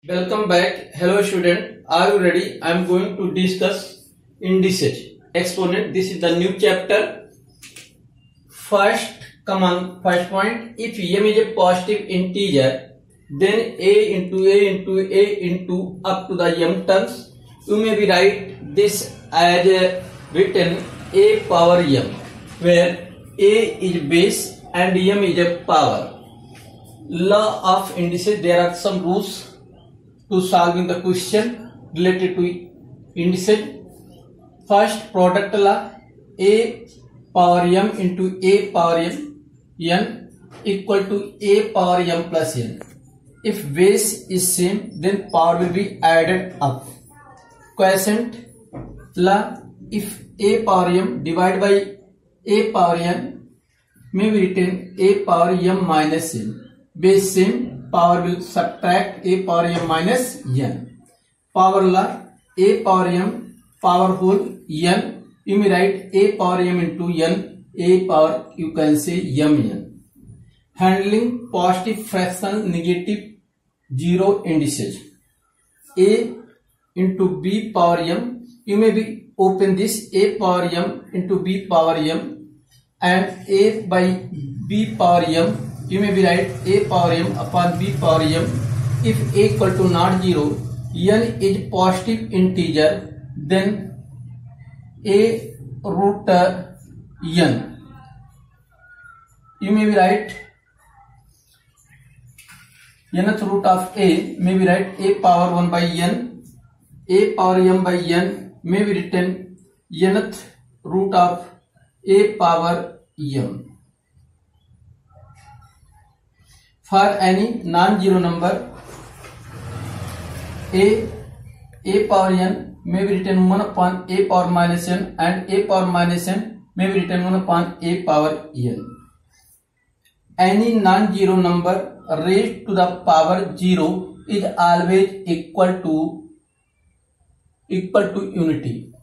Welcome back. Hello student. Are you ready? I am going to discuss indices. Exponent. This is the new chapter. First point. If m is a positive integer, then a into up to the m terms. You may be write this as written a power m, where a is base and m is a power. Law of indices. There are some rules to solving the question related to indices. First, product law. A power m into a power n equal to a power m plus n. If base is same, then power will be added up. Quotient law. If a power m divided by a power n may be written a power m minus n. Base same, power will subtract a power m minus n. Power law. A power m power whole n. You may write a power m into n. A power you can say mn. Handling positive fraction, negative, zero indices. A into b power m. You may be open this a power m into b power m, and a by b power m. You may be write a power m upon b power m. If a equal to not 0, n is positive integer, then a root n. You may be write nth root of a may be write a power 1 by n. A power m by n may be written nth root of a power m. For any non-zero number, a power n may be written 1 upon a power minus n, and a power minus n may be written 1 upon a power n. Any non-zero number raised to the power 0 is always equal to unity.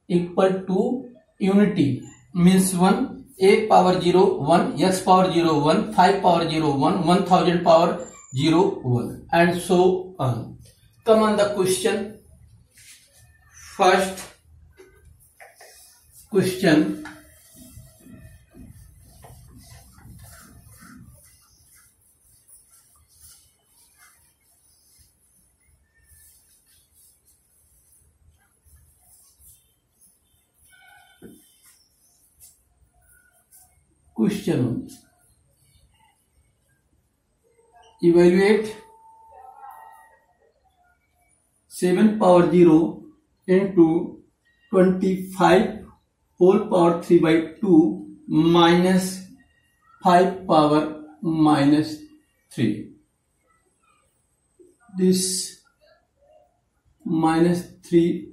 Equal to unity means 1. A power 0 1, x power 0 1, 5 power 0 1, 1000 power 0 1, and so on. Come on the question. First question. Question. Evaluate 7 power 0 into 25 whole power 3 by 2 minus 5 power minus 3. This minus 3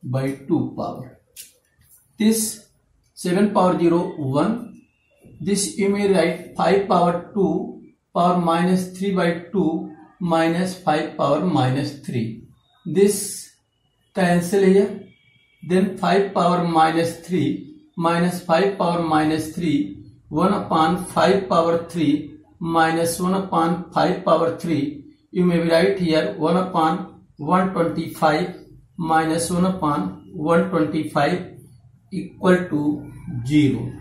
by 2 power. This 7 power 0 1. This you may write 5 power 2 power minus 3 by 2 minus 5 power minus 3. This cancel here. Then 5 power minus 3 minus 5 power minus 3. 1 upon 5 power 3 minus 1 upon 5 power 3. You may write here 1 upon 125 minus 1 upon 125 equal to 0.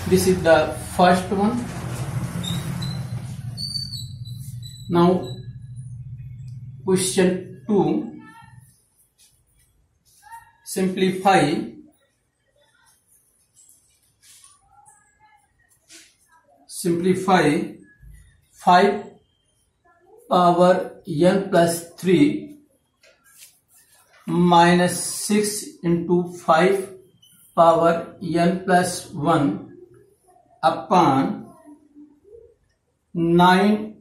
This is the first one. Now question 2. Simplify 5 power n plus 3 minus 6 into 5 power n plus 1 upon 9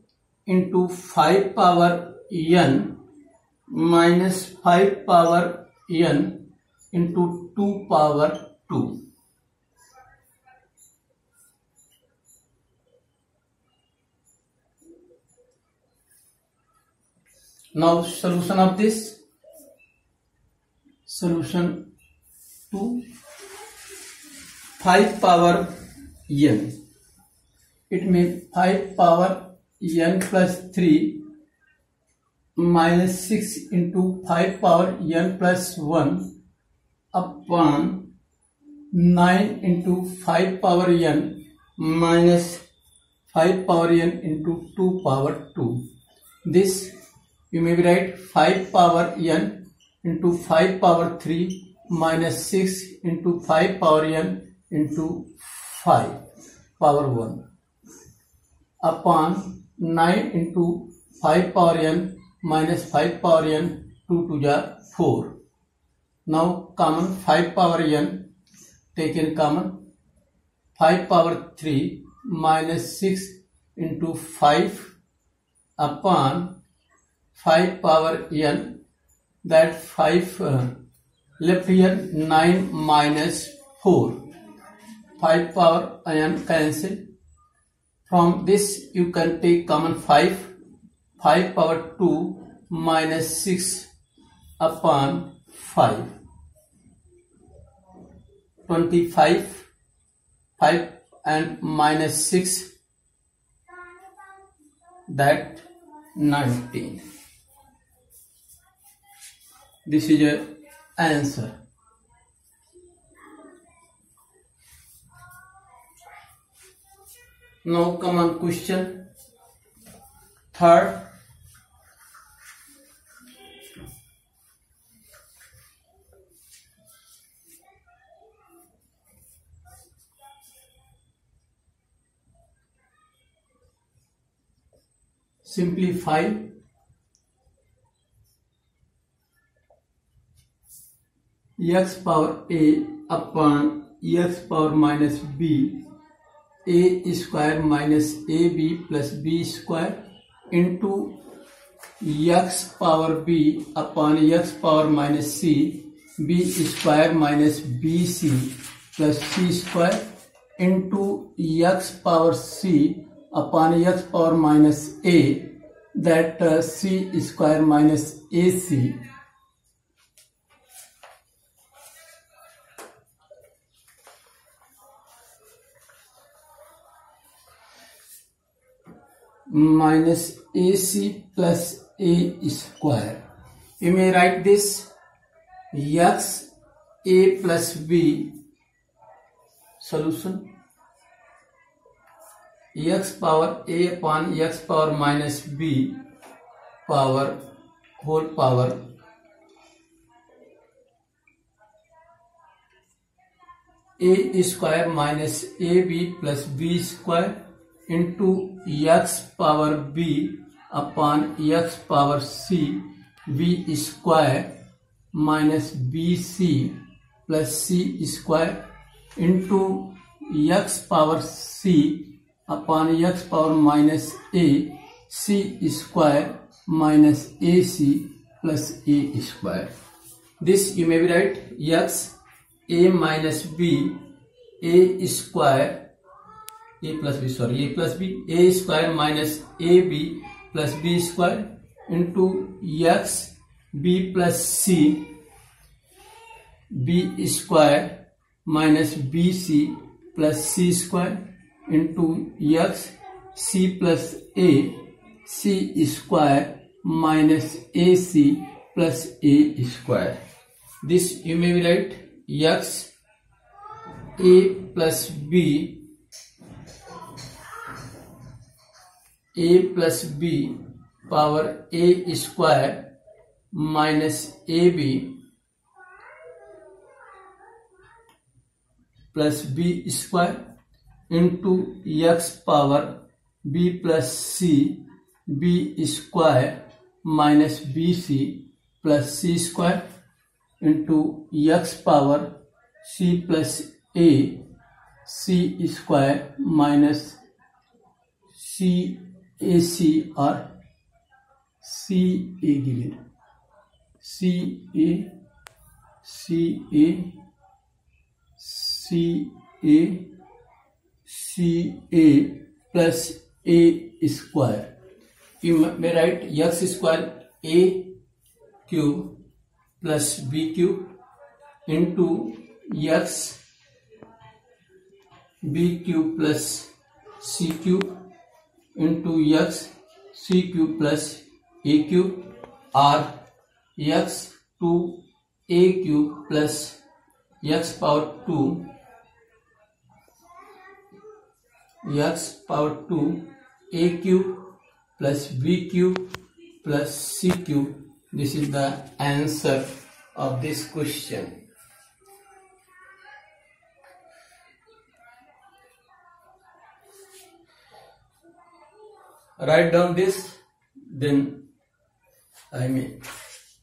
into 5 power n minus 5 power n into 2 power 2. Now solution of this. Solution to 5 power n. It means 5 power n plus 3 minus 6 into 5 power n plus 1 upon 9 into 5 power n minus 5 power n into 2 power 2. This you may write 5 power n into 5 power 3 minus 6 into 5 power n into 5 power 1 upon 9 into 5 power n minus 5 power n 2 to the 4. Now common 5 power n taken common, 5 power 3 minus 6 into 5 upon 5 power n, that 5 left here 9 minus 4, 5 power n cancel. From this you can take common 5 power 2 minus 6 upon 5, 25, 5 and minus 6, that 19. This is your answer. Now come on question third. Simplify. X power a upon x power minus b, a square minus ab plus b square into x power b upon x power minus c, b square minus bc plus c square into x power c upon x power minus a, that c square minus ac minus ac plus a square. You may write this x a plus b solution, x power a upon x power minus b power whole power a square minus ab plus b square into x power b upon x power c, b square minus bc plus c square into x power c upon x power minus a, c square minus ac plus a square. This you may write x a minus b, a square a plus b, a square minus ab plus b square into x b plus c, b square minus bc plus c square into x c plus a, c square minus ac plus a square. This you may write x a plus b, a plus b power a square minus ab plus b square into x power b plus c, b square minus bc plus c square into x power c plus a, c square minus c ac or ca given, ca plus a square. You may write x square a cube plus b cube into x b cube plus c cube into x c cube plus a cube, or x to a cube plus x power 2 a cube plus b cube plus c cube. This is the answer of this question. Write down this, then I may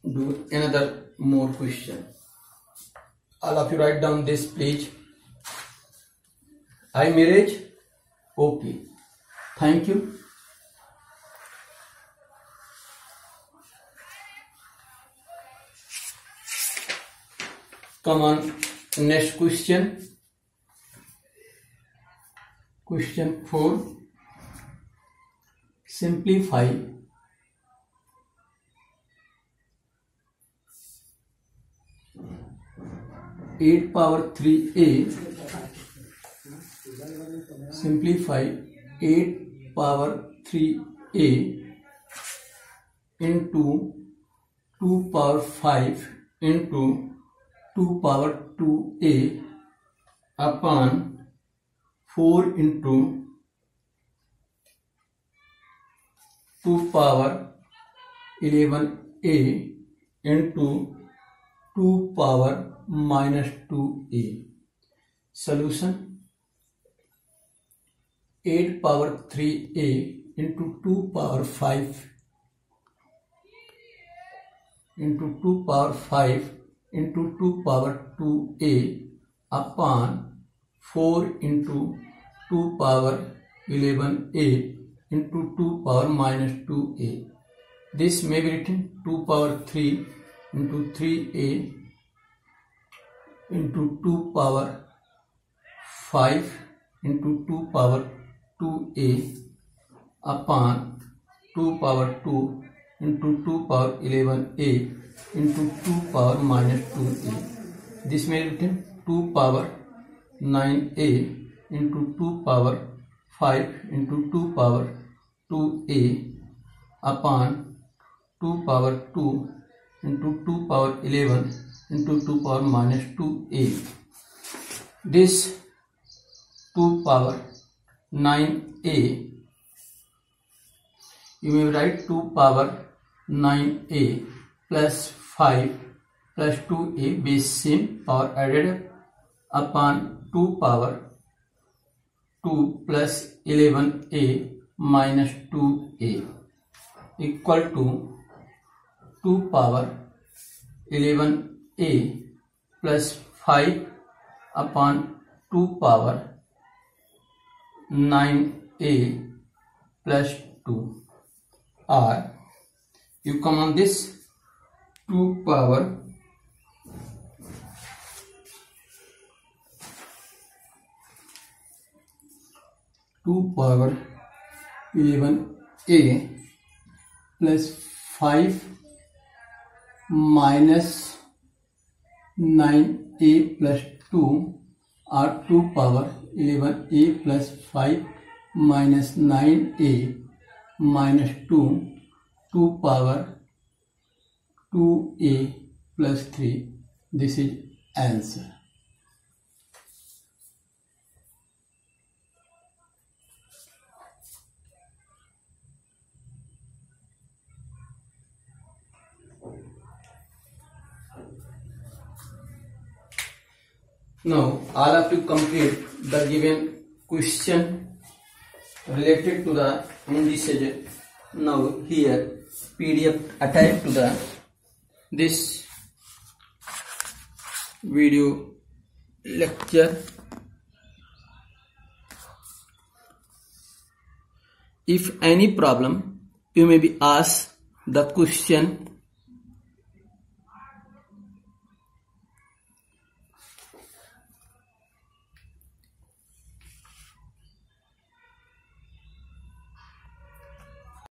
do another more question. All of you write down this, please. I marriage. Okay. Thank you. Come on, next question. Question 4. Simplify 8 power 3a. Simplify 8 power 3a into 2 power 5 into 2 power 2a upon 4 into 2 power 11a into 2 power minus 2a. Solution: 8 power 3a into 2 power 5 into 2 power 5 into 2 power 2a upon 4 into 2 power 11a into 2 power minus 2a. This may be written 2 power 3 into 3a into 2 power 5 into 2 power 2a upon 2 power 2 into 2 power 11a into 2 power minus 2a. This may be written 2 power 9a into 2 power 5 into 2 power 2a upon 2 power 2 into 2 power 11 into 2 power minus 2a. This 2 power 9a, you may write 2 power 9a plus 5 plus 2a, base same power added upon 2 power 2 plus 11a minus 2a equal to 2 power 11a plus 5 upon 2 power 9a plus 2, or you come on this 2 power 11a plus 5 minus 9a plus 2, or 2 power 11a plus 5 minus 9a minus 2, 2 power 2a plus 3. This is answer. Now all of you complete the given question related to the indices. Now here PDF attached to the this video lecture. If any problem, you may be asked the question